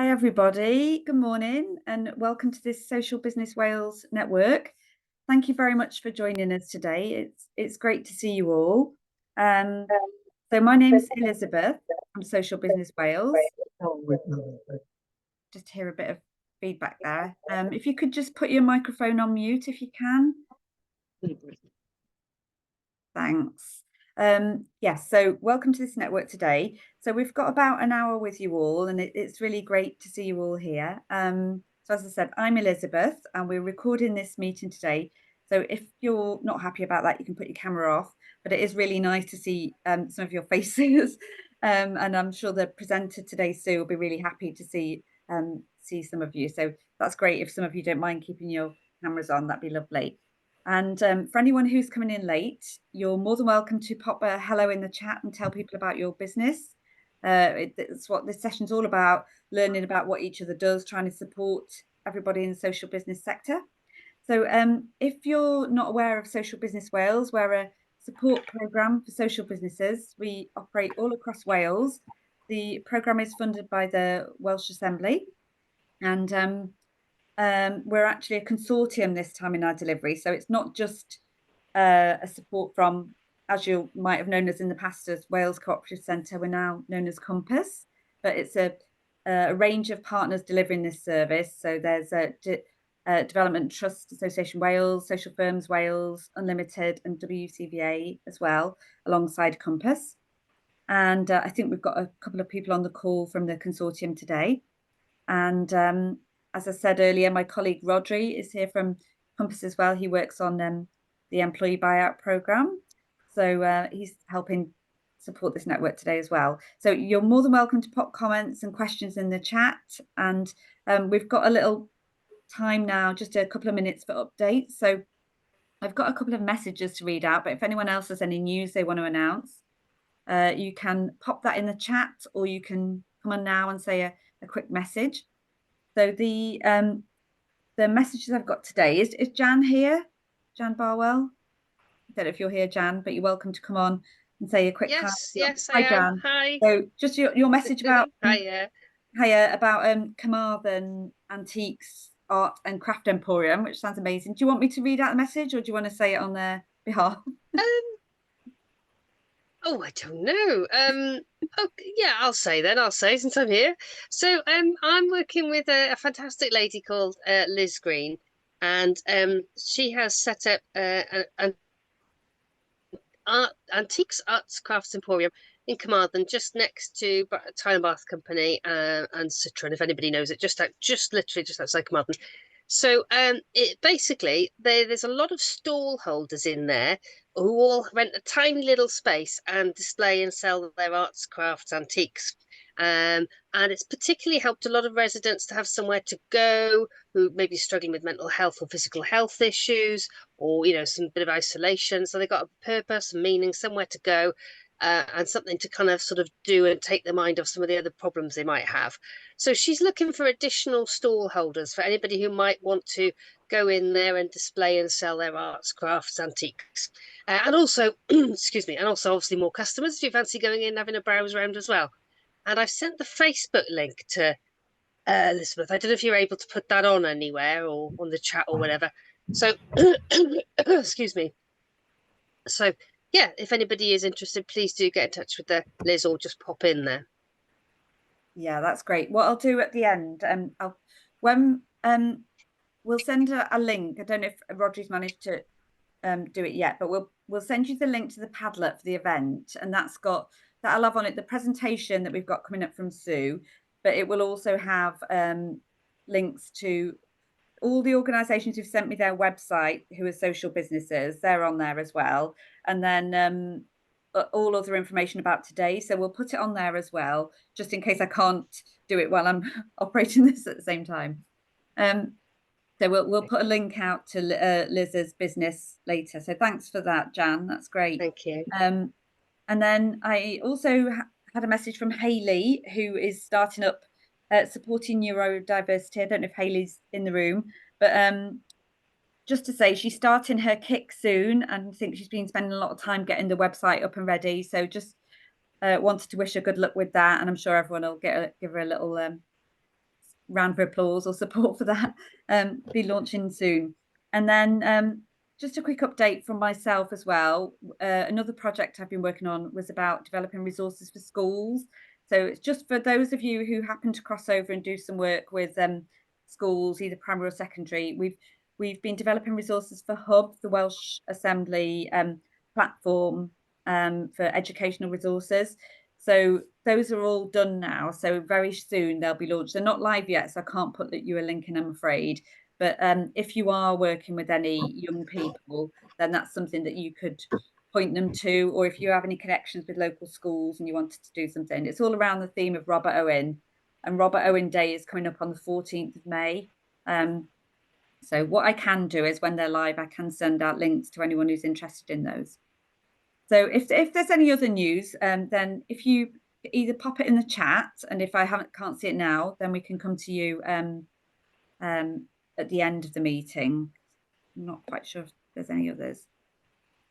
Hi, everybody. Good morning and welcome to this Social Business Wales network. Thank you very much for joining us today. It's great to see you all. So my name's Elizabeth from Social Business Wales. Just hear a bit of feedback there. If you could just put your microphone on mute if you can. Thanks. Yes, so welcome to this network today. So we've got about an hour with you all, and it's really great to see you all here. So as I said, I'm Elizabeth, and we're recording this meeting today. So if you're not happy about that, you can put your camera off. But it is really nice to see some of your faces, and I'm sure the presenter today, Sue, will be really happy to see some of you. So that's great. If some of you don't mind keeping your cameras on, that'd be lovely. And for anyone who's coming in late, you're more than welcome to pop a hello in the chat and tell people about your business. It's what this session's all about, learning about what each other does, trying to support everybody in the social business sector. So if you're not aware of Social Business Wales, we're a support programme for social businesses. We operate all across Wales. The programme is funded by the Welsh Assembly, and we're actually a consortium this time in our delivery. So it's not just a support from, as you might have known us in the past as Wales Cooperative Centre, we're now known as Compass, but it's a range of partners delivering this service. So there's a Development Trust Association Wales, Social Firms Wales, Unlimited and WCVA as well, alongside Compass. And I think we've got a couple of people on the call from the consortium today. And as I said earlier, my colleague Rodri is here from Compass as well. He works on the employee buyout program. So he's helping support this network today as well. So you're more than welcome to pop comments and questions in the chat. And we've got a little time now, just a couple of minutes for updates. So I've got a couple of messages to read out, but if anyone else has any news they want to announce, you can pop that in the chat, or you can come on now and say a quick message. So the messages I've got today is Jan here? Jan Barwell? I don't know if you're here, Jan, but you're welcome to come on and say a quick Yes, hi. I am. Jan. Hi. So just your message about Hiya. about Carmarthen Antiques Art and Craft Emporium, which sounds amazing. Do you want me to read out the message, or do you want to say it on their behalf? Oh, I don't know. Yeah, I'll say since I'm here. So, I'm working with a fantastic lady called Liz Green, and she has set up an antiques arts crafts emporium in Carmarthen, just next to Tile and Bath Company and Citron, if anybody knows it, just literally just outside Carmarthen. So it basically there's a lot of stall holders in there who all rent a tiny little space and display and sell their arts, crafts, antiques. And it's particularly helped a lot of residents to have somewhere to go who may be struggling with mental health or physical health issues, or some bit of isolation. So they've got a purpose, meaning, somewhere to go, and something to kind of sort of do and take their mind off some of the other problems they might have. So she's looking for additional stall holders for anybody who might want to go in there and display and sell their arts, crafts, antiques. And also, excuse me, and also obviously more customers if you fancy going in and having a browse around as well. And I've sent the Facebook link to Elizabeth. I don't know if you're able to put that on anywhere or on the chat or whatever. So, excuse me. So, yeah, if anybody is interested, please do get in touch with the Liz or just pop in there. Yeah, that's great. What I'll do at the end, we'll send a link. I don't know if Rodri's managed to do it yet, but we'll send you the link to the Padlet for the event, and that'll have on it the presentation that we've got coming up from Sue, but it will also have links to all the organisations who've sent me their website who are social businesses. They're on there as well, and then all other information about today. So we'll put it on there as well, just in case I can't do it while I'm operating this at the same time. So we'll put a link out to Liz's business later. So thanks for that, Jan. That's great. Thank you. And then I also had a message from Hayley, who is starting up supporting neurodiversity. I don't know if Hayley's in the room, but just to say she's starting her kick soon, and I think she's been spending a lot of time getting the website up and ready. So just wanted to wish her good luck with that, and I'm sure everyone will give her a little round of applause or support for that, be launching soon. And then just a quick update from myself as well. Another project I've been working on was about developing resources for schools. So it's just for those of you who happen to cross over and do some work with schools, either primary or secondary. We've been developing resources for Hub, the Welsh Assembly platform for educational resources. So those are all done now. So very soon they'll be launched. They're not live yet, so I can't put you a link in, I'm afraid. But if you are working with any young people, then that's something that you could point them to, or if you have any connections with local schools and you wanted to do something. It's all around the theme of Robert Owen, and Robert Owen Day is coming up on the 14th of May. So what I can do is when they're live, I can send out links to anyone who's interested in those. So if there's any other news, then if you either pop it in the chat, and if I can't see it now, then we can come to you at the end of the meeting. I'm not quite sure if there's any others.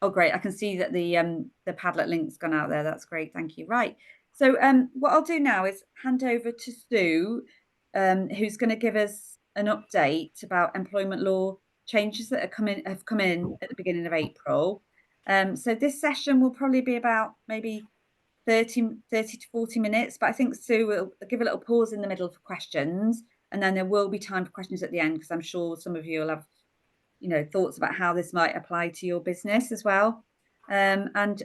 Oh, great. I can see that the Padlet link's gone out there. That's great. Thank you. Right. So what I'll do now is hand over to Sue, who's going to give us an update about employment law changes that have come in at the beginning of April. So this session will probably be about maybe 30 to 40 minutes, but I think Sue will give a little pause in the middle for questions, and then there will be time for questions at the end, because I'm sure some of you will have thoughts about how this might apply to your business as well. And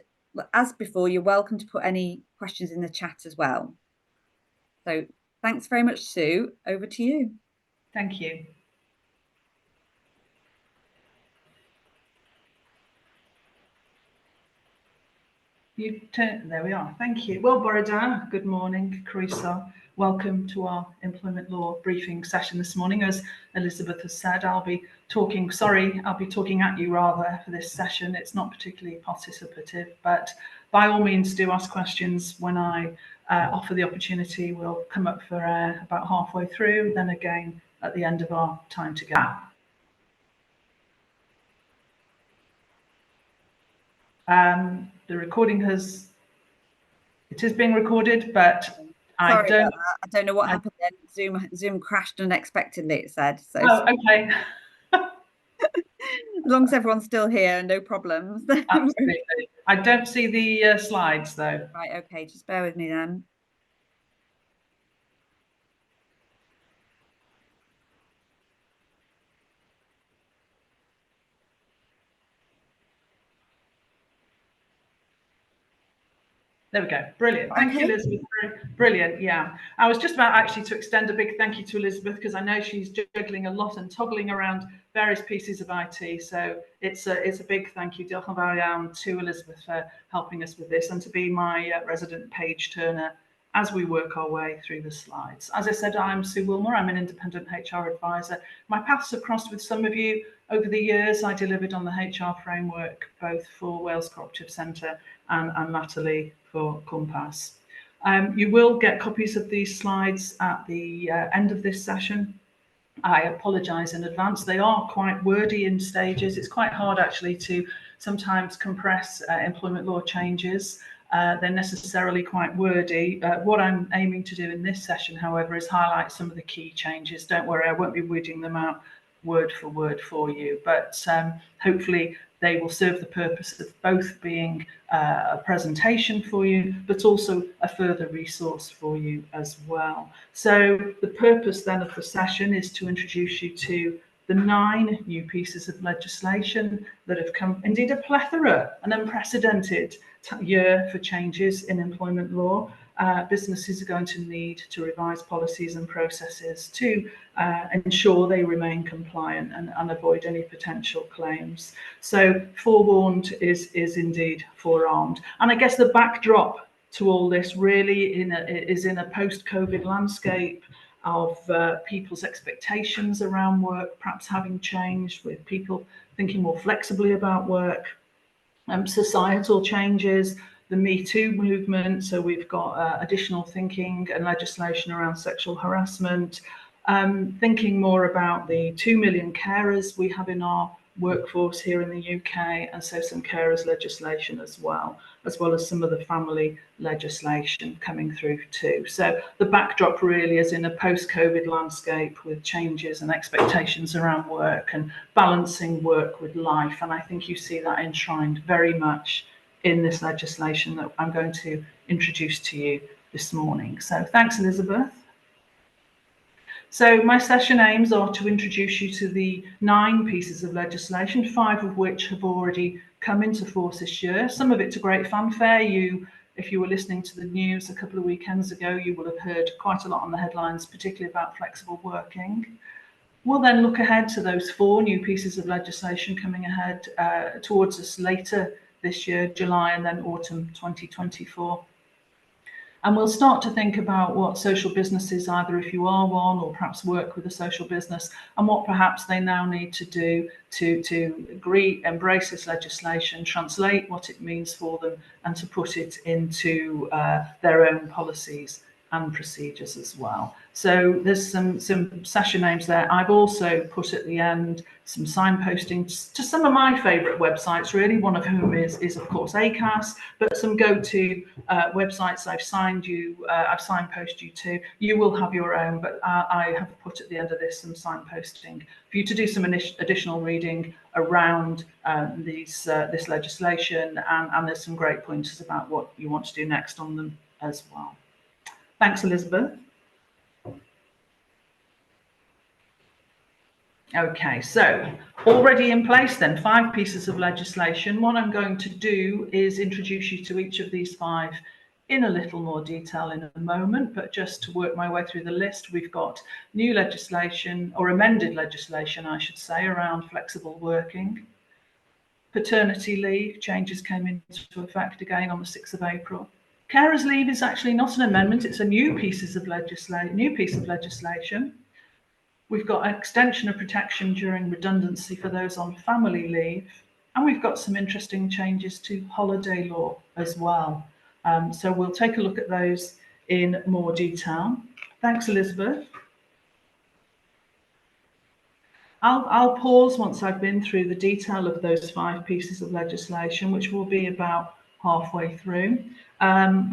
as before, you're welcome to put any questions in the chat as well. So thanks very much, Sue. Over to you. Thank you. There we are. Thank you. Well, Bore da, good morning, Croeso. Welcome to our employment law briefing session this morning. As Elizabeth has said, I'll be talking at you rather for this session. It's not particularly participative, but by all means do ask questions when I offer the opportunity. We'll come up for air about halfway through, then again at the end of our time together. The recording is being recorded, but I don't know what happened then. Zoom crashed unexpectedly, it said. So okay. As long as everyone's still here, no problems. Absolutely. I don't see the slides though. Right, okay, just bear with me then. There we go. Brilliant. Thank you, Elizabeth. Brilliant. Yeah. I was just about actually to extend a big thank you to Elizabeth, because I know she's juggling a lot and toggling around various pieces of IT. So it's a big thank you, diolch yn fawr iawn, to Elizabeth for helping us with this, and to be my resident page turner as we work our way through the slides. As I said, I'm Sue Wilmore. I'm an independent HR advisor. My paths have crossed with some of you over the years. I delivered on the HR framework, both for Wales Cooperative Centre and latterly for Compass. You will get copies of these slides at the end of this session. I apologise in advance. They are quite wordy in stages. It's quite hard actually to sometimes compress employment law changes. They're necessarily quite wordy. What I'm aiming to do in this session, however, is highlight some of the key changes. Don't worry, I won't be reading them out word for you, but hopefully they will serve the purpose of both being a presentation for you, but also a further resource for you as well. So the purpose then of the session is to introduce you to the 9 new pieces of legislation that have come, indeed a plethora, an unprecedented year for changes in employment law. Businesses are going to need to revise policies and processes to ensure they remain compliant and avoid any potential claims. So forewarned is indeed forearmed. And I guess the backdrop to all this really is in a post-COVID landscape of people's expectations around work perhaps having changed, with people thinking more flexibly about work, societal changes, the Me Too movement. So we've got additional thinking and legislation around sexual harassment, thinking more about the 2 million carers we have in our workforce here in the UK, and so some carers legislation as well. as well as some of the family legislation coming through too. So the backdrop really is in a post-COVID landscape with changes and expectations around work and balancing work with life. And I think you see that enshrined very much in this legislation that I'm going to introduce to you this morning. So thanks, Elizabeth. So my session aims are to introduce you to the 9 pieces of legislation, 5 of which have already come into force this year. Some of it to great fanfare. If you were listening to the news a couple of weekends ago, you will have heard quite a lot on the headlines, particularly about flexible working. We'll then look ahead to those 4 new pieces of legislation coming ahead towards us later this year, July and then autumn 2024. And we'll start to think about what social businesses, either if you are one or perhaps work with a social business, and what perhaps they now need to do to agree, embrace this legislation, translate what it means for them, and to put it into their own policies and procedures as well. So there's some session names there. I've also put at the end some signposting to some of my favourite websites, really, one of whom is of course ACAS, but some go-to websites I've signposted you to. You will have your own, but I have put at the end of this some signposting for you to do some additional reading around this legislation, and there's some great pointers about what you want to do next on them as well. Thanks, Elizabeth. Okay, so already in place then, 5 pieces of legislation. What I'm going to do is introduce you to each of these 5 in a little more detail in a moment, but just to work my way through the list, we've got new legislation, or amended legislation, I should say, around flexible working. Paternity leave changes came into effect again on the 6th of April. Carers leave is actually not an amendment, it's a new piece of legislation. We've got extension of protection during redundancy for those on family leave, and we've got some interesting changes to holiday law as well. So we'll take a look at those in more detail. Thanks, Elizabeth. I'll pause once I've been through the detail of those 5 pieces of legislation, which will be about halfway through,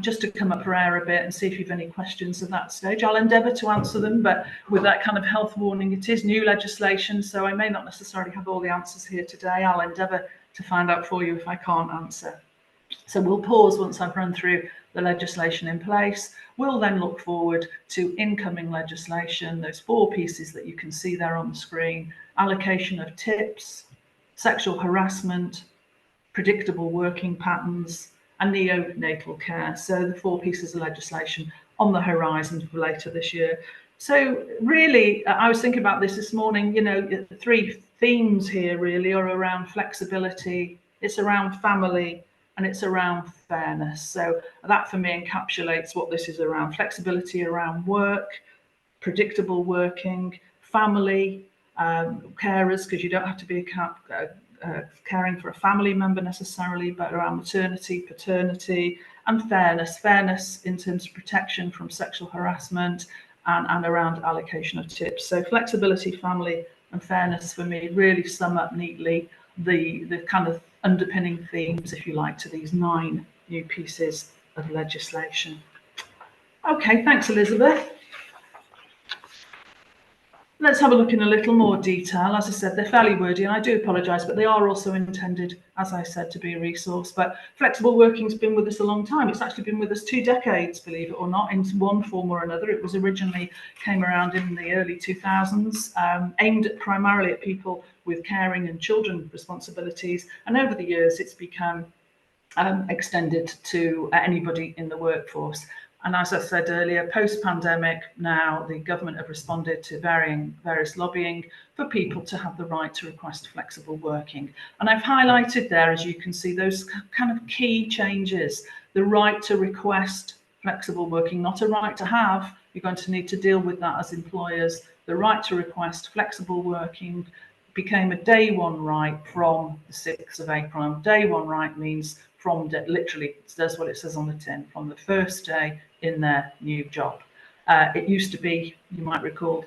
just to come up for air a bit and see if you've any questions at that stage. I'll endeavour to answer them, but with that kind of health warning, it is new legislation, so I may not necessarily have all the answers here today. I'll endeavour to find out for you if I can't answer. So we'll pause once I've run through the legislation in place. We'll then look forward to incoming legislation, those 4 pieces that you can see there on the screen: allocation of tips, sexual harassment, predictable working patterns, and neonatal care. So the 4 pieces of legislation on the horizon for later this year. So really, I was thinking about this morning, you know, the 3 themes here really are around flexibility, it's around family, and it's around fairness. So that for me encapsulates what this is around: flexibility around work, predictable working, family, carers, because you don't have to be caring for a family member necessarily, but around maternity, paternity, and fairness in terms of protection from sexual harassment, and around allocation of tips. So flexibility, family, and fairness for me really sum up neatly the kind of underpinning themes, if you like, to these 9 new pieces of legislation. Okay, thanks, Elizabeth. Let's have a look in a little more detail. As I said, they're fairly wordy, and I do apologise, but they are also intended, as I said, to be a resource. But flexible working's been with us a long time. It's actually been with us 2 decades, believe it or not, in one form or another. It was originally came around in the early 2000s, aimed primarily at people with caring and children responsibilities. And over the years, it's become extended to anybody in the workforce. And as I said earlier, post-pandemic, now the government have responded to various lobbying for people to have the right to request flexible working. And I've highlighted there, as you can see, those kind of key changes: the right to request flexible working, not a right to have. You're going to need to deal with that as employers. The right to request flexible working became a day 1 right from the 6th of April. And day 1 right means from literally, that's what it says on the tin, from the first day in their new job. It used to be, you might recall,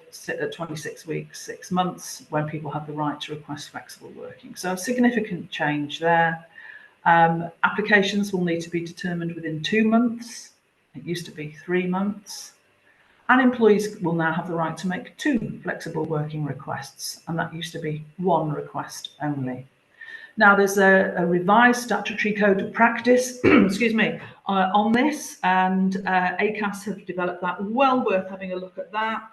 26 weeks, 6 months, when people had the right to request flexible working. So a significant change there. Applications will need to be determined within 2 months. It used to be 3 months. And employees will now have the right to make 2 flexible working requests, and that used to be 1 request only. Now there's a revised statutory code of practice, excuse me, on this, and ACAS have developed that. Well worth having a look at that,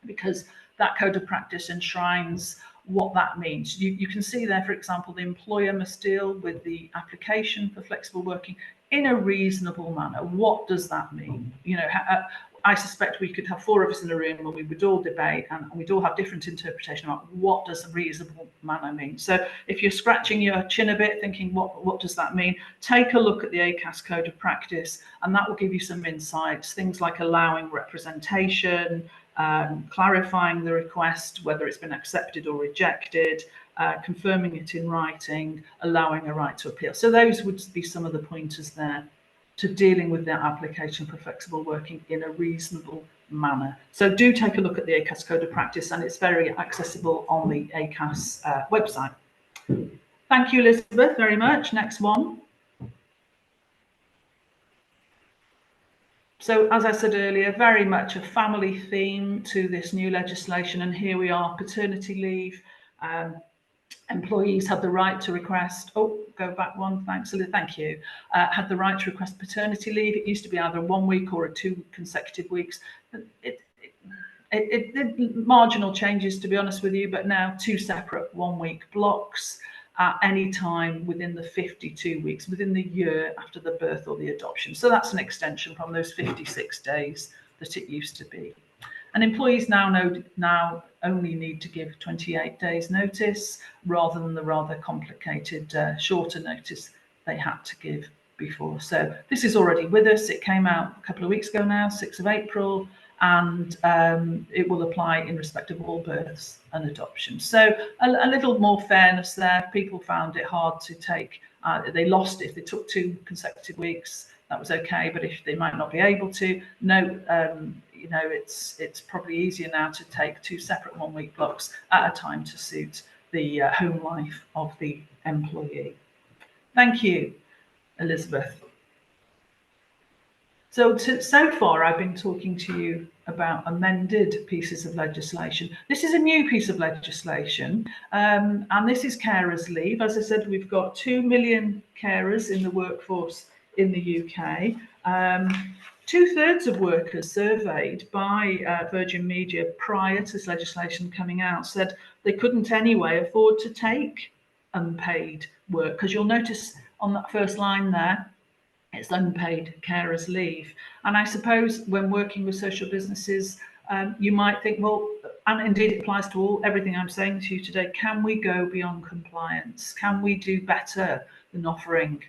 because that code of practice enshrines what that means. You can see there, for example, the employer must deal with the application for flexible working in a reasonable manner. What does that mean? You know, I suspect we could have 4 of us in a room and we would all debate and we'd all have different interpretation about what does a reasonable manner mean. So if you're scratching your chin a bit thinking what does that mean, take a look at the ACAS code of practice, and that will give you some insights, things like allowing representation, clarifying the request, whether it's been accepted or rejected, confirming it in writing, allowing a right to appeal. So those would be some of the pointers there to dealing with their application for flexible working in a reasonable manner. So do take a look at the ACAS code of practice, and it's very accessible on the ACAS website. Thank you, Elizabeth, very much. Next one. So as I said earlier, very much a family theme to this new legislation, and here we are, paternity leave. Employees have the right to request, oh, go back one, thanks, thank you, had the right to request paternity leave. It used to be either 1 week or 2 consecutive weeks. It marginal changes, to be honest with you, but now 2 separate 1-week blocks at any time within the 52 weeks, within the year after the birth or the adoption. So that's an extension from those 56 days that it used to be. And employees now only need to give 28 days notice rather than the rather complicated shorter notice they had to give before. So this is already with us. It came out a couple of weeks ago now, 6th of April, and it will apply in respect of all births and adoptions. So a little more fairness there. People found it hard to take, they lost it if they took 2 consecutive weeks. That was okay, but if they might not be able to, you know, it's probably easier now to take 2 separate 1-week blocks at a time to suit the home life of the employee. Thank you, Elizabeth. So far I've been talking to you about amended pieces of legislation. This is a new piece of legislation, and this is carers leave. As I said, we've got 2 million carers in the workforce in the UK. 2/3 of workers surveyed by Virgin Media prior to this legislation coming out said they couldn't anyway afford to take unpaid work, because you'll notice on that first line there, it's unpaid carers leave. And I suppose when working with social businesses, you might think, well, and indeed it applies to everything I'm saying to you today, can we go beyond compliance? Can we do better than offering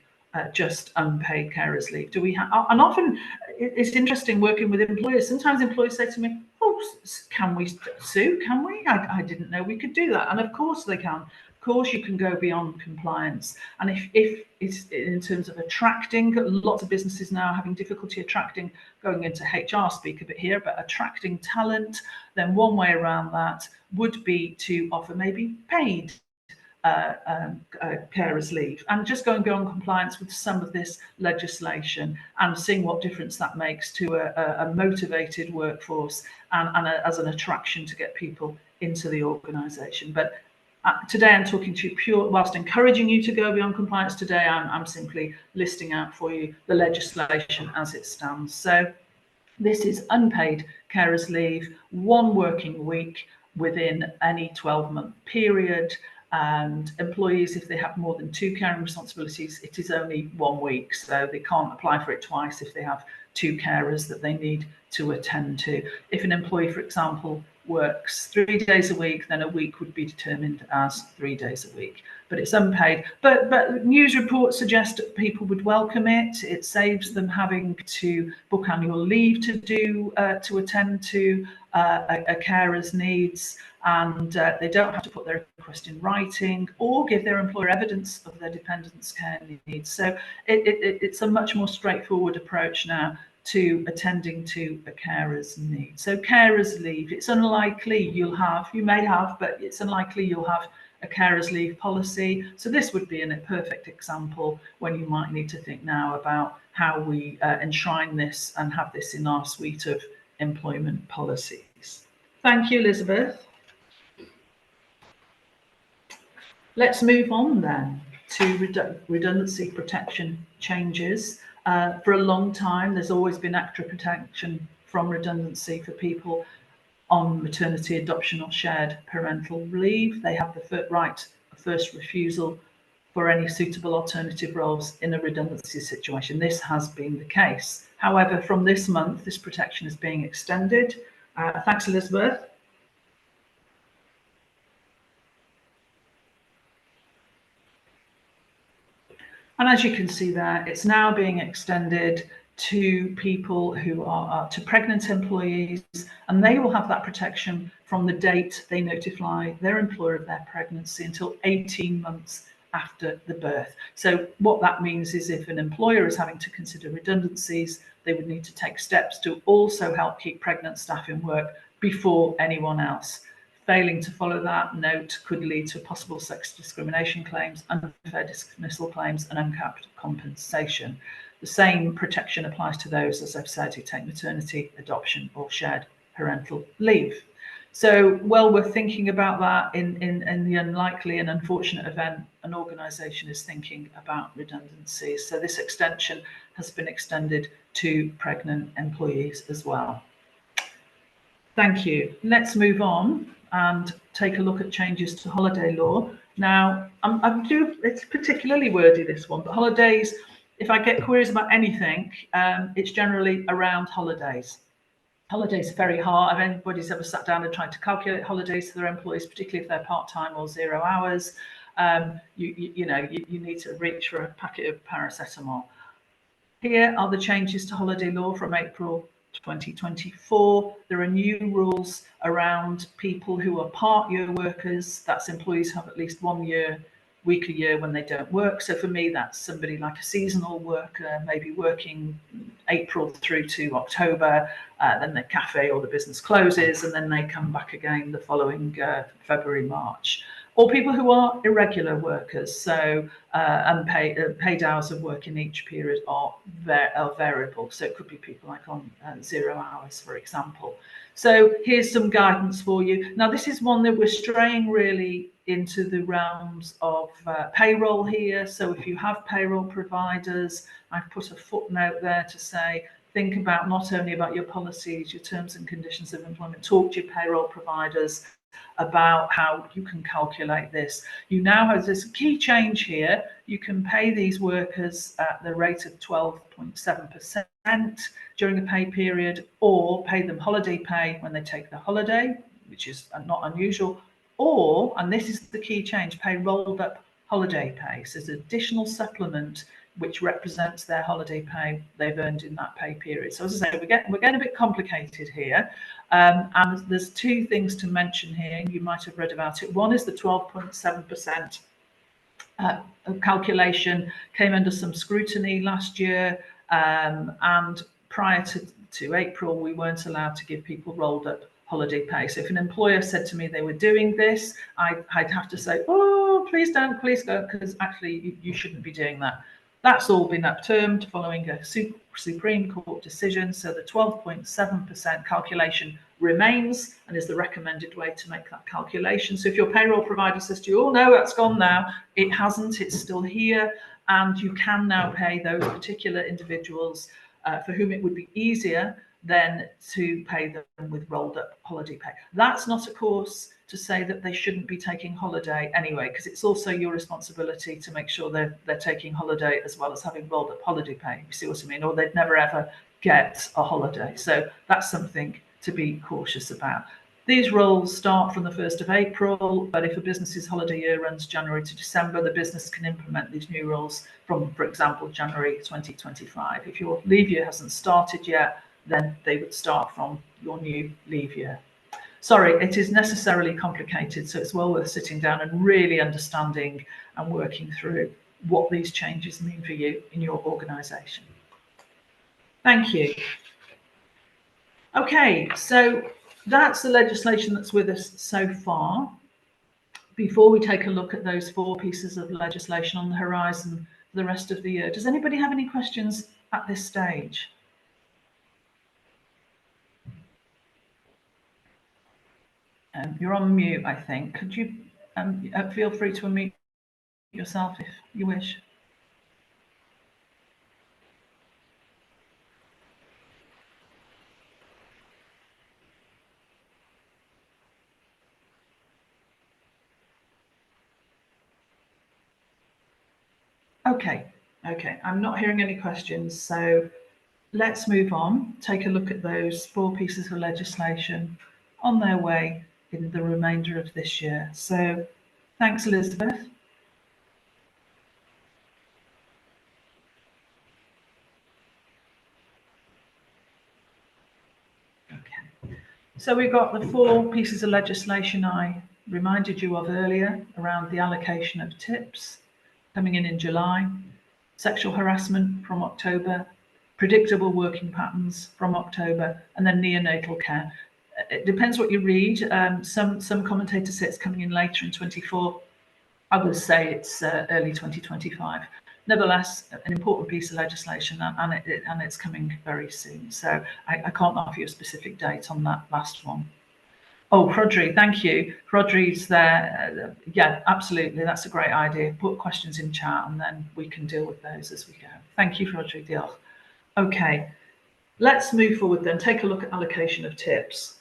just unpaid carers leave? Do we have, and often it's interesting working with employers. Sometimes employers say to me, oh, can we sue? Can we? I didn't know we could do that. And of course they can. Of course you can go beyond compliance. And if it's in terms of attracting, lots of businesses now are having difficulty attracting, going into HR speak a bit here, but attracting talent, then one way around that would be to offer maybe paid carers leave, and just going beyond compliance with some of this legislation and seeing what difference that makes to a motivated workforce and as an attraction to get people into the organisation. But today I'm talking to you pure, whilst encouraging you to go beyond compliance, today I'm simply listing out for you the legislation as it stands. So this is unpaid carers leave, 1 working week within any 12-month period. And employees, if they have more than 2 caring responsibilities, it is only 1 week. So they can't apply for it twice if they have 2 carers that they need to attend to. If an employee, for example, works 3 days a week, then a week would be determined as 3 days a week. But it's unpaid. But news reports suggest that people would welcome it. It saves them having to book annual leave to attend to a carer's needs, and they don't have to put their request in writing or give their employer evidence of their dependents' care needs. So it's a much more straightforward approach now to attending to a carer's needs. So carers leave, it's unlikely you may have, but it's unlikely you'll have a carers leave policy. So this would be a perfect example when you might need to think now about how we enshrine this and have this in our suite of employment policies. Thank you, Elizabeth. Let's move on then to redundancy protection changes. For a long time, there's always been extra protection from redundancy for people on maternity, adoption or shared parental leave. They have the right of first refusal for any suitable alternative roles in a redundancy situation. This has been the case. However, from this month, this protection is being extended. Thanks, Elizabeth. And as you can see there, it's now being extended to people who are to pregnant employees, and they will have that protection from the date they notify their employer of their pregnancy until 18 months after the birth. So what that means is if an employer is having to consider redundancies, they would need to take steps to also help keep pregnant staff in work before anyone else. Failing to follow that note could lead to possible sex discrimination claims, unfair dismissal claims, and uncapped compensation. The same protection applies to those, as I've said, who take maternity, adoption, or shared parental leave. So, well worth thinking about that in the unlikely and unfortunate event an organisation is thinking about redundancies. So this extension has been extended to pregnant employees as well. Thank you. Let's move on and take a look at changes to holiday law. Now, it's particularly wordy, this one, but holidays, if I get queries about anything, it's generally around holidays. Holidays are very hard. If anybody's ever sat down and tried to calculate holidays for their employees, particularly if they're part-time or 0 hours, you need to reach for a packet of paracetamol. Here are the changes to holiday law from April 2024. There are new rules around people who are part-year workers. That's employees who have at least 1 week a year when they don't work. So for me, that's somebody like a seasonal worker, maybe working April through to October, then the cafe or the business closes, and then they come back again the following February, March. Or people who are irregular workers, so paid hours of work in each period are variable. So it could be people like on 0 hours, for example. So here's some guidance for you. Now, this is one that we're straying really into the realms of payroll here. So if you have payroll providers, I've put a footnote there to say, think about not only about your policies, your terms and conditions of employment, talk to your payroll providers about how you can calculate this. You now have this key change here. You can pay these workers at the rate of 12.7% during the pay period, or pay them holiday pay when they take the holiday, which is not unusual, or, and this is the key change, pay rolled up holiday pay. So it's an additional supplement which represents their holiday pay they've earned in that pay period. So as I say, we're getting a bit complicated here. And there's two things to mention here. You might have read about it. One is the 12.7% calculation came under some scrutiny last year. And prior to April, we weren't allowed to give people rolled up holiday pay. So if an employer said to me they were doing this, I'd have to say, oh, please don't, please go, because actually you shouldn't be doing that. That's all been upturned following a Supreme Court decision. So the 12.7% calculation remains and is the recommended way to make that calculation. So if your payroll provider says to you, oh no, that's gone now, it hasn't, it's still here. And you can now pay those particular individuals for whom it would be easier then to pay them with rolled up holiday pay. That's not, of course, to say that they shouldn't be taking holiday anyway, because it's also your responsibility to make sure they're taking holiday as well as having rolled up holiday pay. You see what I mean? Or they'd never ever get a holiday. So that's something to be cautious about. These rules start from the 1st of April, but if a business's holiday year runs January to December, the business can implement these new rules from, for example, January 2025. If your leave year hasn't started yet, then they would start from your new leave year. Sorry, it is necessarily complicated, so it's well worth sitting down and really understanding and working through what these changes mean for you in your organisation. Thank you. Okay, so that's the legislation that's with us so far. before we take a look at those 4 pieces of legislation on the horizon for the rest of the year. Does anybody have any questions at this stage? You're on mute, I think. Could you feel free to unmute yourself if you wish. Okay, I'm not hearing any questions, so let's move on. Take a look at those 4 pieces of legislation on their way in the remainder of this year. So thanks, Elizabeth. Okay, so we've got the 4 pieces of legislation I reminded you of earlier around the allocation of tips coming in July, sexual harassment from October, predictable working patterns from October, and then neonatal care. It depends what you read. Some commentators say it's coming in later in 24. Others say it's early 2025. Nevertheless, an important piece of legislation, and it's coming very soon. So I can't offer you a specific date on that last one. Oh, Rodri, thank you. Rodri's there. Yeah, absolutely. That's a great idea. Put questions in chat and then we can deal with those as we go. Thank you, Rodri. Diolch. Okay, let's move forward then. Take a look at allocation of tips.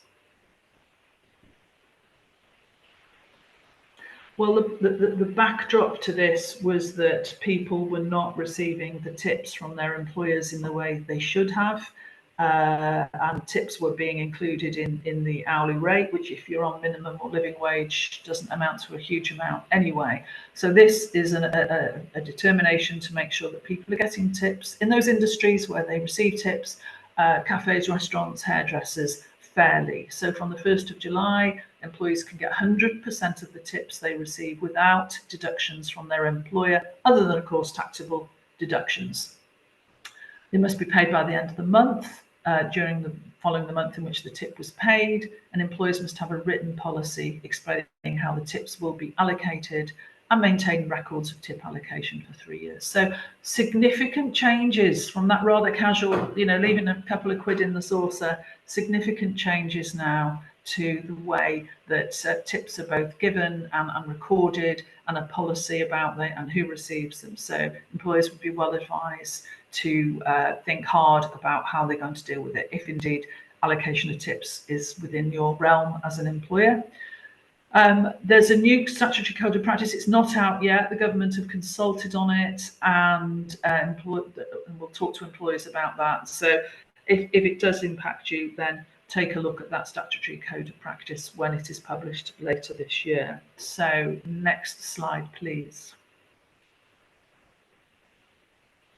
Well, the backdrop to this was that people were not receiving the tips from their employers in the way they should have. And tips were being included in the hourly rate, which if you're on minimum or living wage doesn't amount to a huge amount anyway. So this is a determination to make sure that people are getting tips in those industries where they receive tips, cafes, restaurants, hairdressers, fairly. So from the 1st of July, employees can get 100% of the tips they receive without deductions from their employer, other than, of course, taxable deductions. They must be paid by the end of the month, following the month in which the tip was paid, and employers must have a written policy explaining how the tips will be allocated and maintain records of tip allocation for 3 years. So significant changes from that rather casual, leaving a couple of quid in the saucer, significant changes now to the way that tips are both given and recorded, and a policy about them and who receives them. So employers would be well advised to think hard about how they're going to deal with it, if indeed allocation of tips is within your realm as an employer. There's a new statutory code of practice. It's not out yet. The government have consulted on it, and we'll talk to employers about that. So if it does impact you, then take a look at that statutory code of practice when it is published later this year. So next slide, please.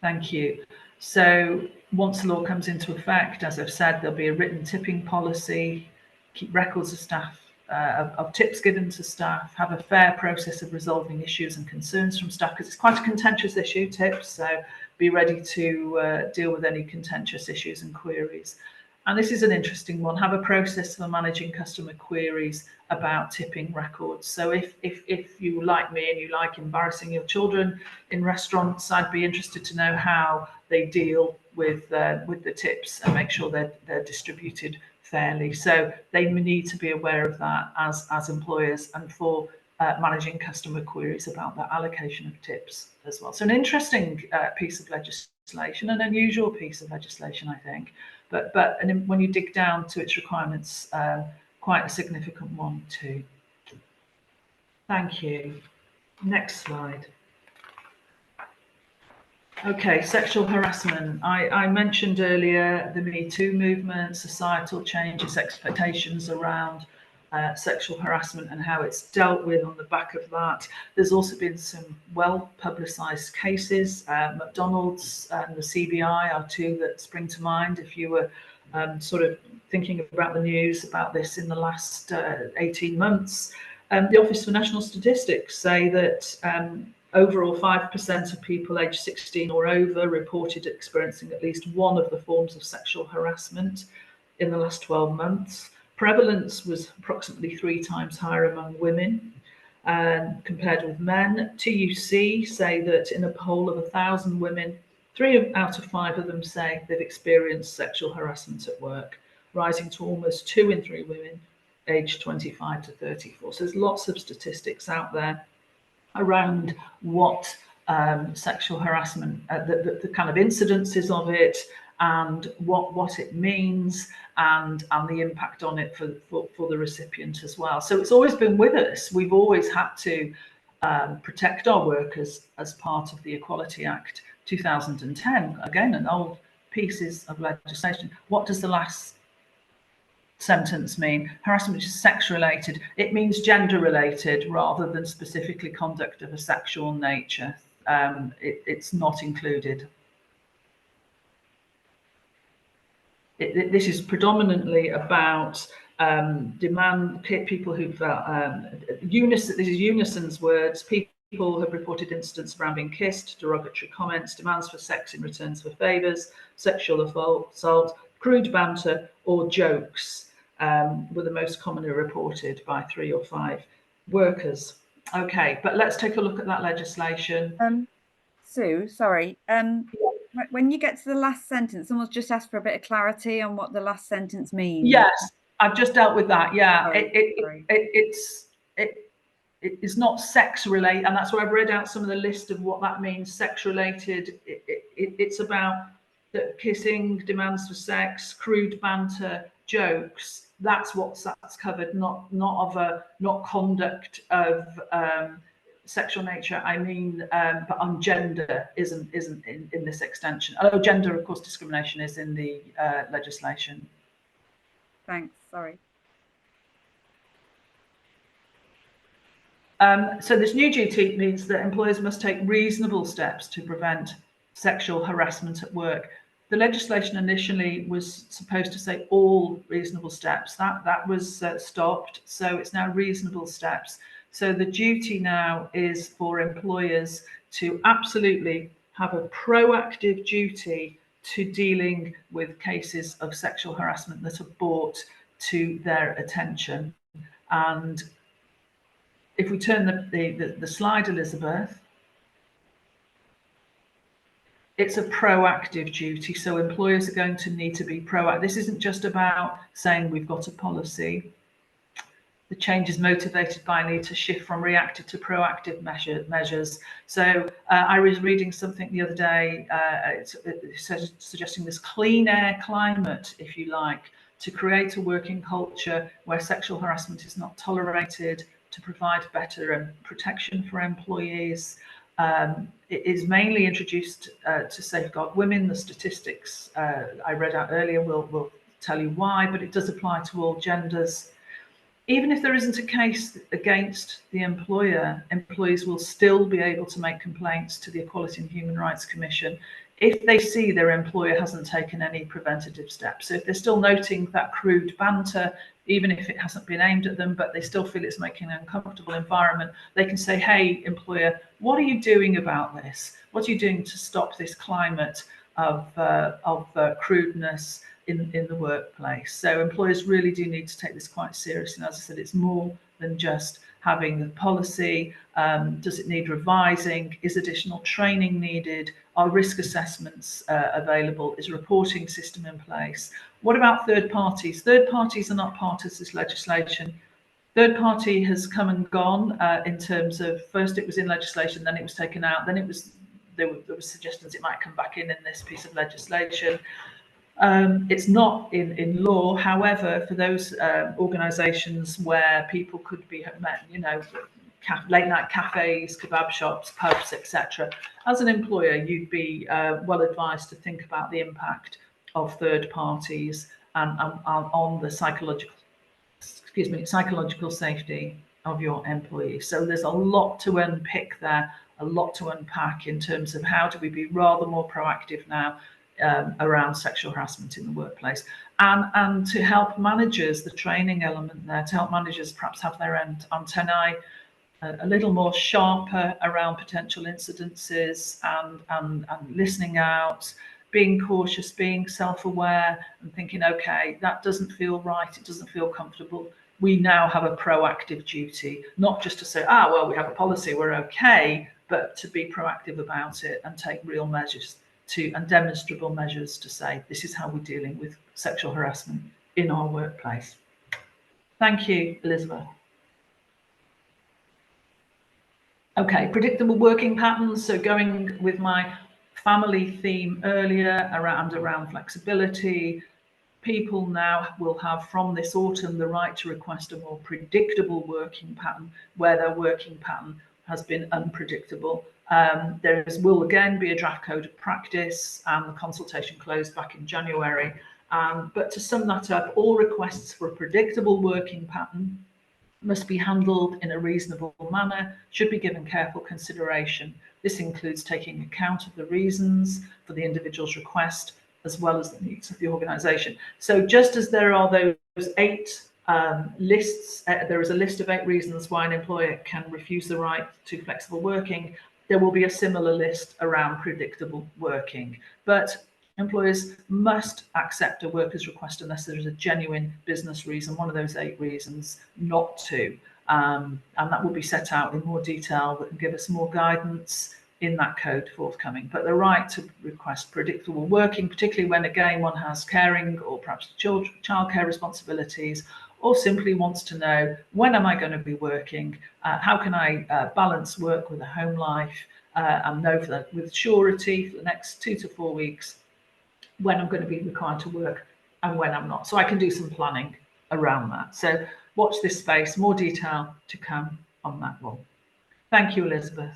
Thank you. So once the law comes into effect, as I've said, there'll be a written tipping policy, keep records of staff, of tips given to staff, have a fair process of resolving issues and concerns from staff, because it's quite a contentious issue, tips, so be ready to deal with any contentious issues and queries. And this is an interesting one. Have a process for managing customer queries about tipping records. So if you, like me, and you like embarrassing your children in restaurants, I'd be interested to know how they deal with the tips and make sure they're distributed fairly. So they need to be aware of that as employers, and for managing customer queries about the allocation of tips as well. So an interesting piece of legislation, an unusual piece of legislation, I think. But when you dig down to its requirements, quite a significant one too. Thank you. Next slide. Okay, sexual harassment. I mentioned earlier the Me Too movement, societal changes, expectations around sexual harassment and how it's dealt with on the back of that. There's also been some well-publicised cases. McDonald's and the CBI are two that spring to mind if you were sort of thinking about the news about this in the last 18 months. The Office for National Statistics say that overall 5% of people aged 16 or over reported experiencing at least one of the forms of sexual harassment in the last 12 months. Prevalence was approximately 3 times higher among women. compared with men. TUC say that in a poll of 1,000 women, 3 out of 5 of them say they've experienced sexual harassment at work, rising to almost 2 in 3 women aged 25 to 34. So there's lots of statistics out there around what sexual harassment, the kind of incidences of it, and what it means, and the impact on it for the recipient as well. So it's always been with us. We've always had to protect our workers as part of the Equality Act 2010. Again, an old pieces of legislation. What does the last sentence mean? Harassment is sex related. It means gender related rather than specifically conduct of a sexual nature. It's not included. This is predominantly about demand people who've this is Unison's words. People have reported incidents around being kissed, derogatory comments, demands for sex in returns for favours, sexual assault, crude banter, or jokes were the most commonly reported by 3 or 5 workers. Okay, but let's take a look at that legislation. Sue, sorry. When you get to the last sentence, someone's just asked for a bit of clarity on what the last sentence means. Yes, I've just dealt with that. Yeah, Sorry. It's not sex related, and that's why I've read out some of the list of what that means. Sex related. It's about the kissing, demands for sex, crude banter, jokes. That's covered. Not conduct of sexual nature. I mean, but on gender isn't in this extension. Although gender, of course, discrimination is in the legislation. Thanks. Sorry. So this new duty means that employers must take reasonable steps to prevent sexual harassment at work. The legislation initially was supposed to say all reasonable steps. That was stopped. So it's now reasonable steps. So the duty now is for employers to absolutely have a proactive duty to dealing with cases of sexual harassment that are brought to their attention. And if we turn the slide, Elizabeth, it's a proactive duty. So employers are going to need to be proactive. This isn't just about saying we've got a policy. The change is motivated by a need to shift from reactive to proactive measures. So I was reading something the other day suggesting this clean air climate, if you like, to create a working culture where sexual harassment is not tolerated, to provide better protection for employees. It is mainly introduced to safeguard women. The statistics I read out earlier will tell you why, but it does apply to all genders. Even if there isn't a case against the employer, employees will still be able to make complaints to the Equality and Human Rights Commission if they see their employer hasn't taken any preventative steps. So if they're still noting that crude banter, even if it hasn't been aimed at them, but they still feel it's making an uncomfortable environment, they can say, hey, employer, what are you doing about this? What are you doing to stop this climate of crudeness in the workplace? So employers really do need to take this quite seriously. And as I said, it's more than just having the policy. Does it need revising? Is additional training needed? Are risk assessments available? Is a reporting system in place? What about third parties? Third parties are not part of this legislation. Third party has come and gone in terms of, first it was in legislation, then it was taken out, then there were suggestions it might come back in this piece of legislation. It's not in law. However, for those organisations where people could be met, late night cafes, kebab shops, pubs, etc., as an employer, you'd be well advised to think about the impact of third parties and on the psychological safety of your employees. So there's a lot to unpick there, a lot to unpack in terms of how do we be rather more proactive now around sexual harassment in the workplace, and to help managers, the training element there, to help managers perhaps have their antennae a little more sharper around potential incidences and listening out, being cautious, being self-aware and thinking, okay, that doesn't feel right, it doesn't feel comfortable. we now have a proactive duty, not just to say, well, we have a policy, we're okay, but to be proactive about it and take real measures and demonstrable measures to say, this is how we're dealing with sexual harassment in our workplace. Thank you, Elizabeth. Okay, predictable working patterns. So going with my family theme earlier around flexibility, people now will have from this autumn the right to request a more predictable working pattern where their working pattern has been unpredictable. There will again be a draft code of practice, and the consultation closed back in January. But to sum that up, all requests for a predictable working pattern must be handled in a reasonable manner, should be given careful consideration. This includes taking account of the reasons for the individual's request, as well as the needs of the organisation. So just as there are those 8 lists, there is a list of 8 reasons why an employer can refuse the right to flexible working, there will be a similar list around predictable working. But employers must accept a worker's request unless there is a genuine business reason, one of those 8 reasons not to. And that will be set out in more detail that can give us more guidance in that code forthcoming. But the right to request predictable working, particularly when again one has caring or perhaps childcare responsibilities, or simply wants to know, when am I going to be working? How can I balance work with a home life and know with surety for the next 2 to 4 weeks when I'm going to be required to work and when I'm not. So I can do some planning around that. So watch this space, more detail to come on that one. Thank you, Elizabeth.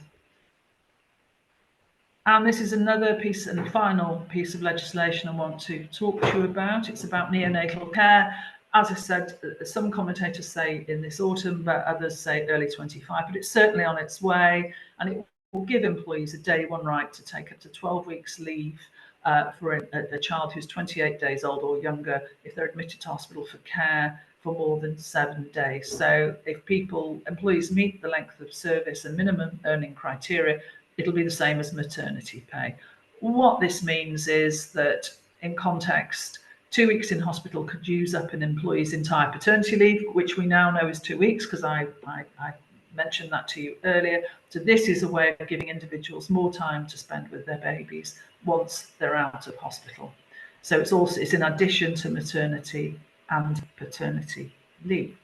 And this is another piece and final piece of legislation I want to talk to you about. It's about neonatal care. As I said, some commentators say in this autumn, but others say early 25, but it's certainly on its way, and it will give employees a day one right to take up to 12 weeks leave for a child who's 28 days old or younger if they're admitted to hospital for care for more than 7 days. So if employees meet the length of service and minimum earning criteria, it'll be the same as maternity pay. What this means is that in context, 2 weeks in hospital could use up an employee's entire paternity leave, which we now know is 2 weeks because I mentioned that to you earlier. So this is a way of giving individuals more time to spend with their babies once they're out of hospital. So it's in addition to maternity and paternity leave.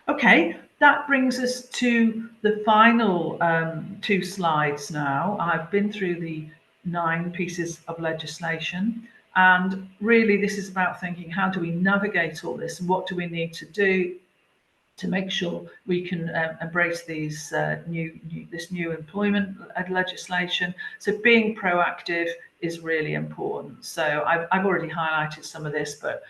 Okay, that brings us to the final 2 slides now. I've been through the 9 pieces of legislation, and really this is about thinking, how do we navigate all this? What do we need to do to make sure we can embrace these this new employment legislation? So being proactive is really important. So I've already highlighted some of this, but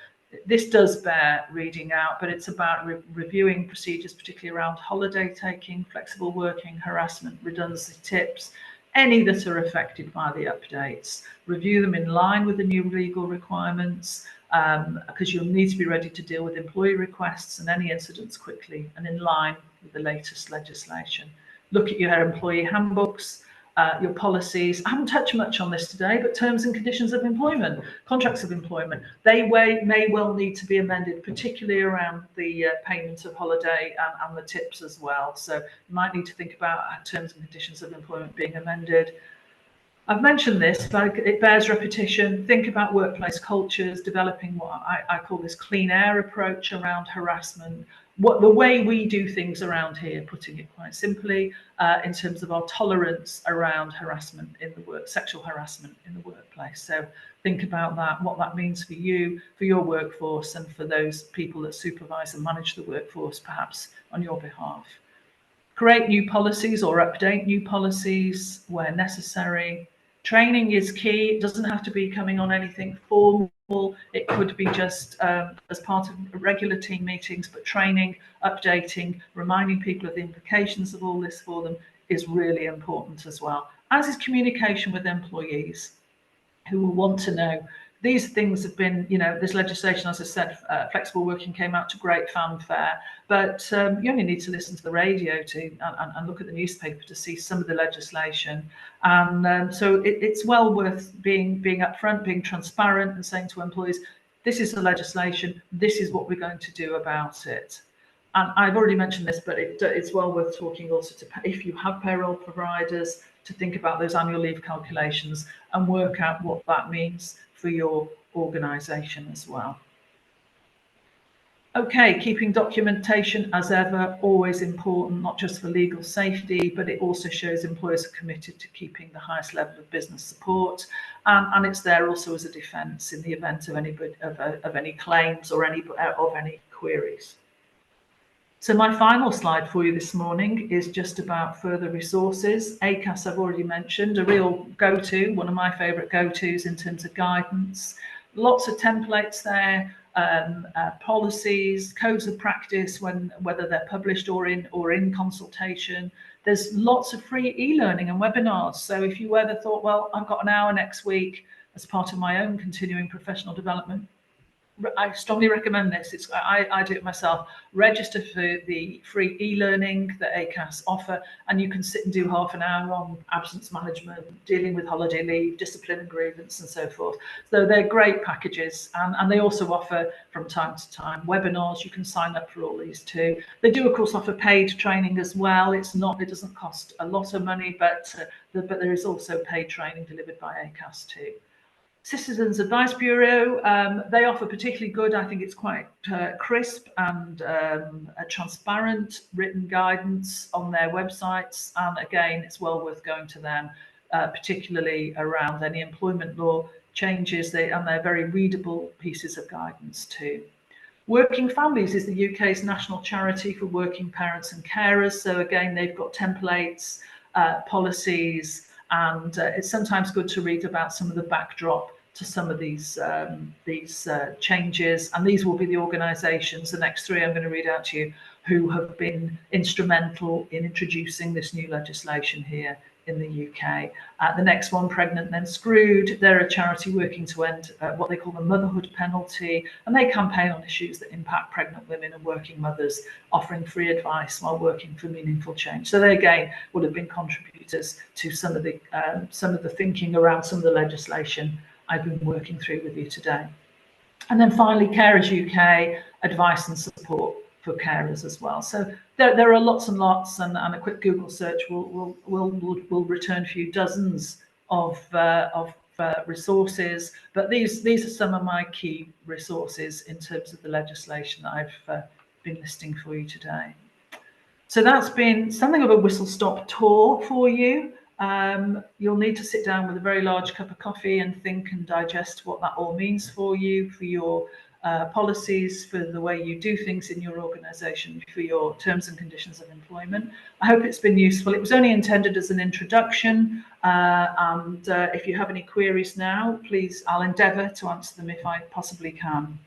this does bear reading out, but it's about reviewing procedures, particularly around holiday taking, flexible working, harassment, redundancy tips, any that are affected by the updates. Review them in line with the new legal requirements, because you'll need to be ready to deal with employee requests and any incidents quickly and in line with the latest legislation. Look at your employee handbooks, your policies. I haven't touched much on this today, but terms and conditions of employment, contracts of employment, they may well need to be amended, particularly around the payment of holiday and the tips as well. So you might need to think about terms and conditions of employment being amended. I've mentioned this, but it bears repetition. Think about workplace cultures, developing what I call this clean air approach around harassment. The way we do things around here, putting it quite simply, in terms of our tolerance around harassment in the sexual harassment in the workplace. So think about that, what that means for you, for your workforce, and for those people that supervise and manage the workforce, perhaps on your behalf. Create new policies or update new policies where necessary. Training is key. It doesn't have to be coming on anything formal. It could be just as part of regular team meetings, but training, updating, reminding people of the implications of all this for them is really important as well, as is communication with employees who will want to know. These things have been, this legislation, as I said, flexible working came out to great fanfare, but you only need to listen to the radio and look at the newspaper to see some of the legislation. And so it's well worth being upfront, being transparent and saying to employees, this is the legislation, this is what we're going to do about it. And I've already mentioned this, but it's well worth talking also to, if you have payroll providers, to think about those annual leave calculations and work out what that means for your organisation as well. Okay, keeping documentation as ever, always important, not just for legal safety, but it also shows employers are committed to keeping the highest level of business support. And it's there also as a defence in the event of any claims or any queries. So my final slide for you this morning is just about further resources. ACAS I've already mentioned, a real go-to, one of my favourite go-tos in terms of guidance. Lots of templates there, policies, codes of practice, whether they're published or in consultation. There's lots of free e-learning and webinars. So if you ever thought, well, I've got an hour next week as part of my own continuing professional development, I strongly recommend this. I do it myself. Register for the free e-learning that ACAS offer, and you can sit and do half an hour on absence management, dealing with holiday leave, discipline and grievance, and so forth. So they're great packages, and they also offer from time to time webinars. You can sign up for all these too. They do, of course, offer paid training as well. It doesn't cost a lot of money, but there is also paid training delivered by ACAS too. Citizens Advice Bureau, they offer particularly good, I think it's quite crisp and a transparent written guidance on their websites. And again, it's well worth going to them, particularly around any employment law changes, and they're very readable pieces of guidance too. Working Families is the UK's national charity for working parents and carers. So again, they've got templates, policies, and it's sometimes good to read about some of the backdrop to some of these changes. And these will be the organisations, the next three I'm going to read out to you, who have been instrumental in introducing this new legislation here in the UK. The next one, Pregnant Then Screwed, they're a charity working to end what they call the motherhood penalty, and they campaign on issues that impact pregnant women and working mothers, offering free advice while working for meaningful change. So they again would have been contributors to some of the thinking around some of the legislation I've been working through with you today. And then finally, Carers UK, advice and support for carers as well. So there are lots and lots, and a quick Google search will return for you dozens of resources. But these are some of my key resources in terms of the legislation that I've been listing for you today. So that's been something of a whistle-stop tour for you. You'll need to sit down with a very large cup of coffee and think and digest what that all means for you, for your policies, for the way you do things in your organisation, for your terms and conditions of employment. I hope it's been useful. It was only intended as an introduction, and if you have any queries now, please, I'll endeavour to answer them if I possibly can.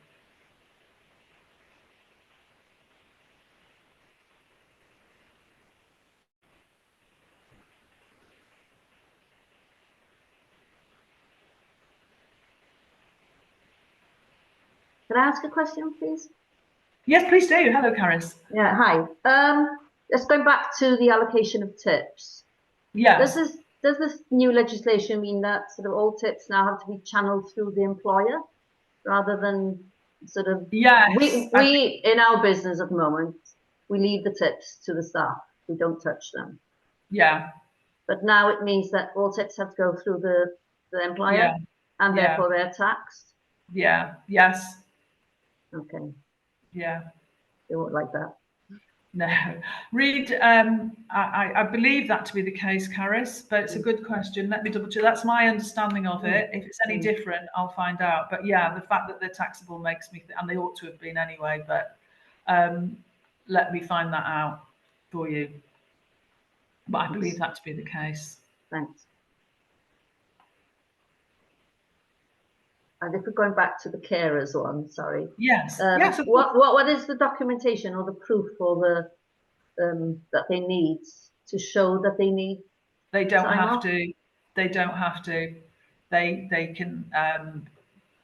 Can I ask a question, please? Yes, please do. Hello, Karis. Yeah, hi. Let's go back to the allocation of tips. Yes. Does this new legislation mean that sort of all tips now have to be channeled through the employer rather than sort of? Yes. We in our business at the moment, we leave the tips to the staff. We don't touch them. Yeah. But now it means that all tips have to go through the employer, and therefore they're taxed. Yeah. Yes. Okay. Yeah. They won't like that. No. Reid, I believe that to be the case, Karis, but it's a good question. Let me double check. That's my understanding of it. If it's any different, I'll find out. But yeah, the fact that they're taxable makes me, and they ought to have been anyway, but let me find that out for you. But I believe that to be the case. Thanks. And if we're going back to the carers one, sorry. Yes. Yes. What is the documentation or the proof or the that they need to show that they need? They don't have to. They don't have to. They can.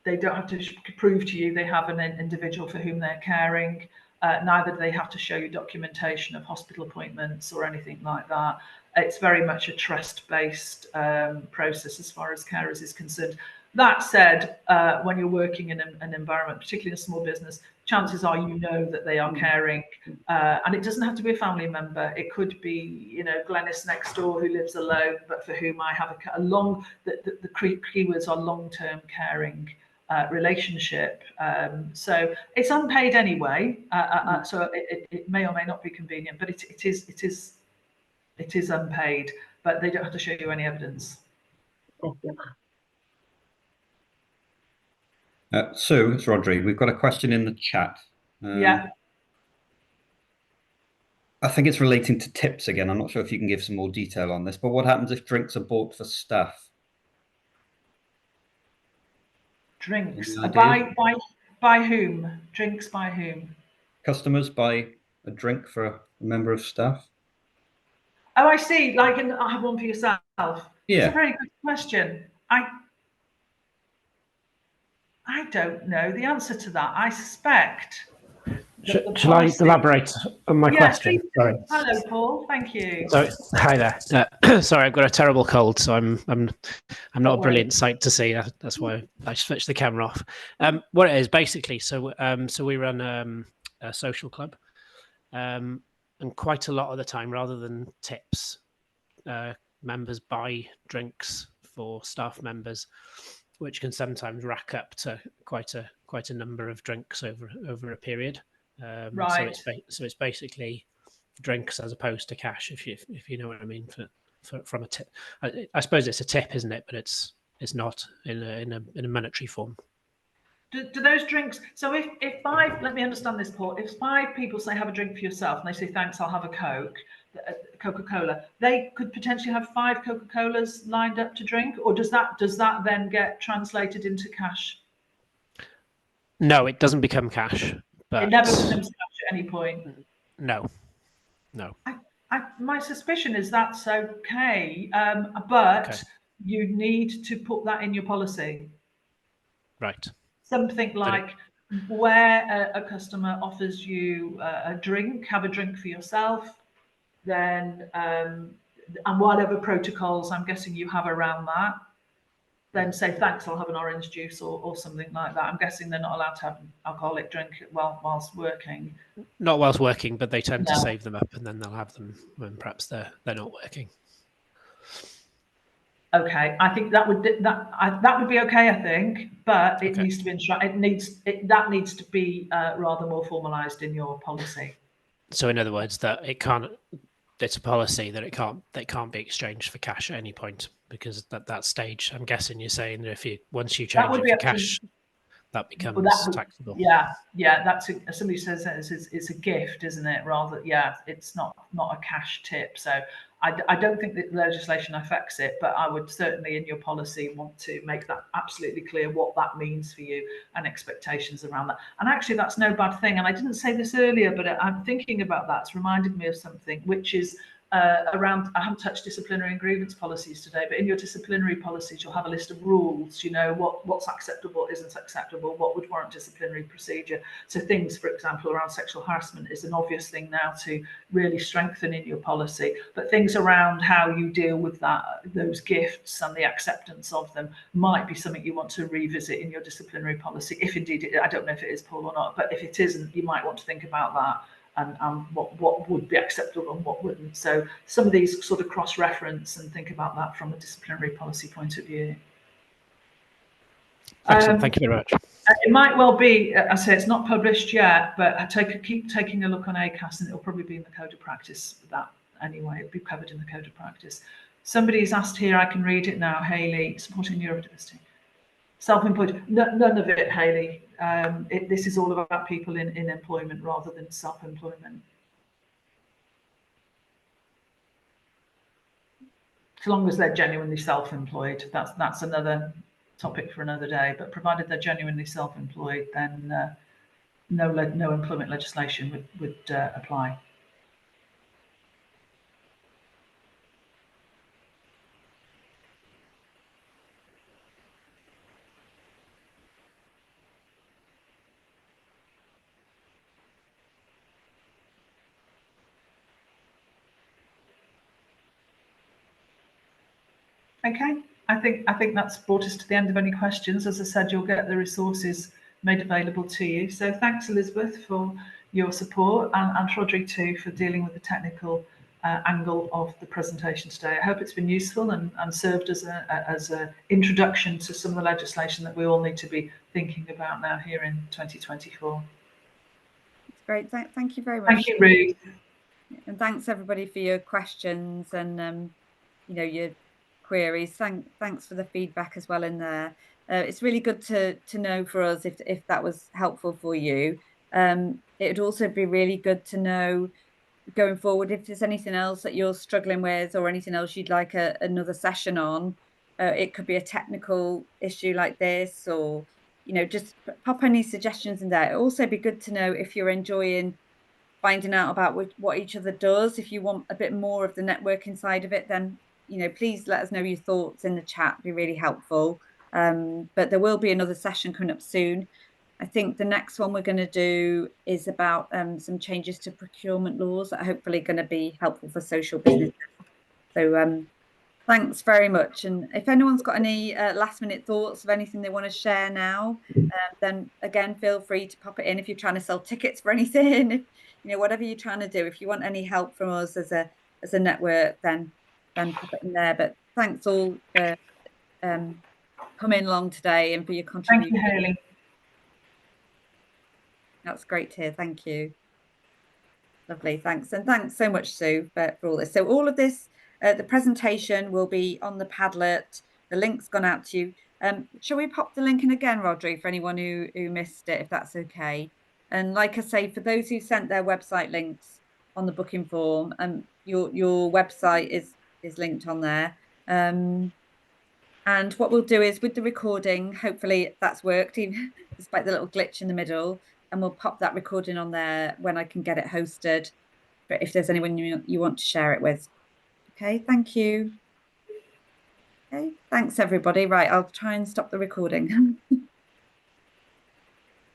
They don't have to prove to you they have an individual for whom they're caring. Neither do they have to show you documentation of hospital appointments or anything like that. It's very much a trust-based process as far as carers is concerned. That said, when you're working in an environment, particularly in a small business, chances are you know that they are caring, and it doesn't have to be a family member. It could be, you know, Glenys next door who lives alone, but for whom I have a long. The keywords are long-term caring relationship. So it's unpaid anyway. So it may or may not be convenient, but it is unpaid. But they don't have to show you any evidence. Thank you. Sue, it's Rodri. We've got a question in the chat. Yeah. I think it's relating to tips again. I'm not sure if you can give some more detail on this, but what happens if drinks are bought for staff? Drinks. Any idea? By whom? Drinks by whom? Customers buy a drink for a member of staff? Oh, I see. Like, I have one for yourself. It's a Yeah. very good question. I don't know the answer to that. I suspect. Shall I elaborate on my question? Please. Sorry. Hello, Paul. Thank you. So, hi there. Sorry, I've got a terrible cold, so I'm not a brilliant sight to see. That's why I switched the camera off. What it is basically, so we run a social club, and quite a lot of the time, rather than tips, members buy drinks for staff members, which can sometimes rack up to quite a number of drinks over a period. Right. So it's basically drinks as opposed to cash, if you know what I mean. From a tip, I suppose it's a tip, isn't it? But it's not in a monetary form. Do those drinks? So if five, let me understand this, Paul. If 5 people say have a drink for yourself, and they say thanks, I'll have a Coke, Coca-Cola, they could potentially have 5 Coca-Colas lined up to drink, or does that then get translated into cash? No, it doesn't become cash. But it never becomes cash at any point. No. My suspicion is that's okay, but okay. You need to put that in your policy. Right. Something like where a customer offers you a drink, have a drink for yourself, then and whatever protocols I'm guessing you have around that, then say thanks, I'll have an orange juice or something like that. I'm guessing they're not allowed to have an alcoholic drink whilst working. Not whilst working, but they tend to save them up and then they'll have them when perhaps they're not working. Okay, I think that would be okay. I think, but it needs to be that needs to be rather more formalised in your policy. So, in other words, that it's a policy that it can't be exchanged for cash at any point, because at that stage, I'm guessing you're saying that once you change it for cash, that becomes taxable. Yeah, that's somebody says that it's a gift, isn't it? Rather, it's not a cash tip. So I don't think that legislation affects it, but I would certainly in your policy want to make that absolutely clear what that means for you and expectations around that. And actually, that's no bad thing. And I didn't say this earlier, but I'm thinking about that. It's reminded me of something, which is around, I haven't touched disciplinary and grievance policies today, but in your disciplinary policies, you'll have a list of rules, you know, what's acceptable, isn't acceptable, what would warrant disciplinary procedure. So things, for example, around sexual harassment is an obvious thing now to really strengthen in your policy, but things around how you deal with those gifts and the acceptance of them might be something you want to revisit in your disciplinary policy, if indeed, I don't know if it is, Paul, or not, but if it isn't, you might want to think about that. And what would be acceptable and what wouldn't. So some of these sort of cross-reference and think about that from a disciplinary policy point of view. Excellent. Thank you very much. It might well be, I say it's not published yet, but keep taking a look on ACAS and it'll probably be in the Code of Practice for that anyway. It'll be covered in the Code of Practice. Somebody's asked here, I can read it now, Hayley, supporting neurodiversity. Self-employed, none of it, Hayley. This is all about people in employment rather than self-employment. As long as they're genuinely self-employed, that's another topic for another day. But provided they're genuinely self-employed, then no employment legislation would apply. Okay, I think that's brought us to the end of any questions. As I said, you'll get the resources made available to you. So thanks, Elizabeth, for your support, and Rodri too for dealing with the technical angle of the presentation today. I hope it's been useful and served as a introduction to some of the legislation that we all need to be thinking about now here in 2024. It's great. Thank you very much. Thank you, Ruth. And thanks everybody for your questions and you know, your queries. Thanks for the feedback as well in there. It's really good to know for us if that was helpful for you. It would also be really good to know going forward if there's anything else that you're struggling with or anything else you'd like another session on. It could be a technical issue like this, or you know, just pop any suggestions in there. It'd also be good to know if you're enjoying finding out about what each other does. If you want a bit more of the networking side of it, then you know, please let us know your thoughts in the chat. It'd be really helpful. But there will be another session coming up soon. I think the next one we're going to do is about some changes to procurement laws that are hopefully going to be helpful for social businesses. So thanks very much. And if anyone's got any last minute thoughts of anything they want to share now, then again, feel free to pop it in if you're trying to sell tickets for anything, if, you know, whatever you're trying to do. If you want any help from us as a network, then pop it in there. But thanks all for coming along today and for your contribution. Thank you, Hayley. That's great to hear. Thank you. Lovely. Thanks. And thanks so much, Sue, for all this. So all of this, the presentation will be on the Padlet. The link's gone out to you. Shall we pop the link in again, Rodri, for anyone who missed it, if that's okay? And like I say, for those who sent their website links on the booking form, your website is linked on there. And what we'll do is with the recording, hopefully that's worked, even despite the little glitch in the middle. And we'll pop that recording on there when I can get it hosted, but if there's anyone you want to share it with. Okay, thank you. Okay, thanks everybody. Right, I'll try and stop the recording.